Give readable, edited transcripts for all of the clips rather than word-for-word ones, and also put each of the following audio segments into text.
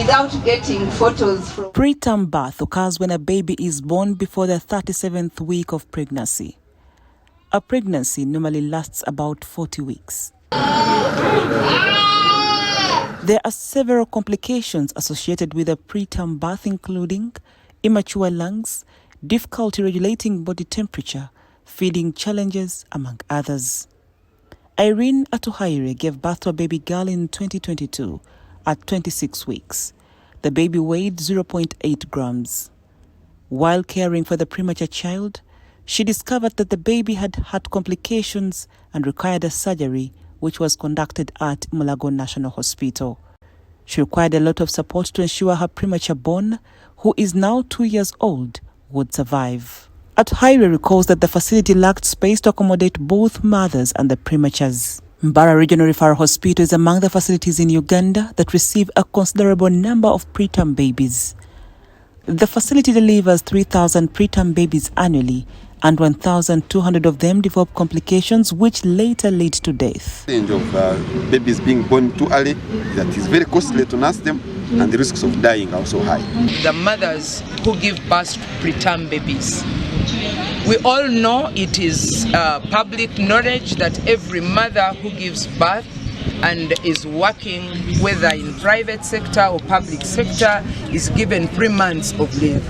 without getting photos from. Preterm birth occurs when a baby is born before the 37th week of pregnancy. A pregnancy normally lasts about 40 weeks. There are several complications associated with a preterm birth, including immature lungs, difficulty regulating body temperature, feeding challenges, among others. Irene Atuhaire gave birth to a baby girl in 2022 at 26 weeks. The baby weighed 0.8 grams. While caring for the premature child, she discovered that the baby had heart complications and required a surgery, which was conducted at Mbarara National Hospital. She required a lot of support to ensure her premature born, who is now 2 years old, would survive. Atuhaire recalls that the facility lacked space to accommodate both mothers and the prematures. Mbarara Regional Referral Hospital is among the facilities in Uganda that receive a considerable number of preterm babies. The facility delivers 3,000 preterm babies annually, and 1,200 of them develop complications which later lead to death. The range of babies being born too early, that is very costly to nurse them, and the risks of dying are also high. The mothers who give birth to preterm babies, we all know, it is public knowledge that every mother who gives birth and is working, whether in private sector or public sector, is given 3 months of leave.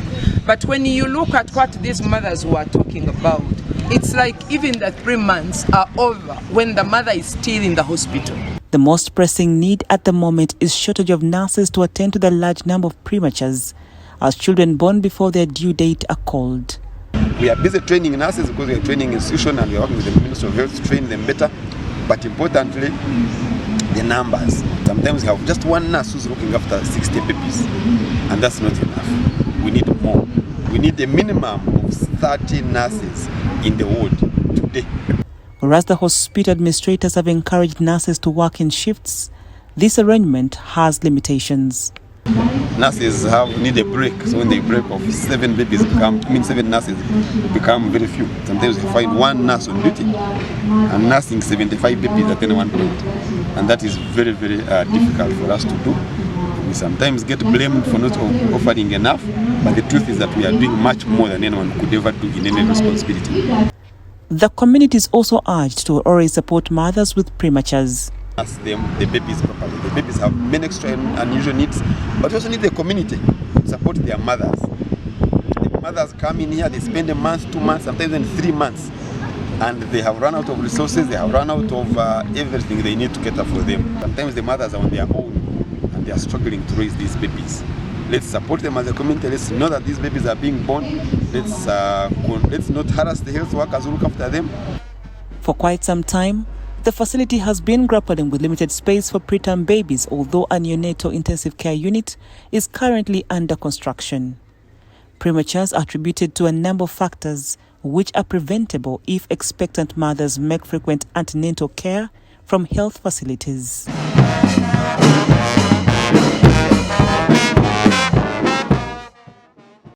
But when you look at what these mothers were talking about, it's like even the 3 months are over when the mother is still in the hospital. The most pressing need at the moment is shortage of nurses to attend to the large number of prematures, as children born before their due date are called. We are busy training nurses because we are training institution and we are working with the Ministry of Health to train them better. But importantly, the numbers. Sometimes we have just one nurse who's looking after 60 babies, and that's not enough. We need more. We need a minimum of 30 nurses in the ward today. Whereas the hospital administrators have encouraged nurses to work in shifts, this arrangement has limitations. Nurses need a break, so when they break off, 7 nurses become very few. Sometimes you find one nurse on duty and nursing 75 babies at any one point, and that is very, very difficult for us to do. We sometimes get blamed for not offering enough, but the truth is that we are doing much more than anyone could ever do in any responsibility. The community is also urged to always support mothers with prematures. Ask them the babies properly. The babies have many extra and unusual needs, but we also need the community to support their mothers. The mothers come in here, they spend a month, 2 months, sometimes even 3 months, and they have run out of resources, they have run out of everything they need to cater for them. Sometimes the mothers are on their own and they are struggling to raise these babies. Let's support them as a community. Let's know that these babies are being born. Let's not harass the health workers who look after them. For quite some time, the facility has been grappling with limited space for preterm babies, although a neonatal intensive care unit is currently under construction. Prematures are attributed to a number of factors which are preventable if expectant mothers make frequent antenatal care from health facilities.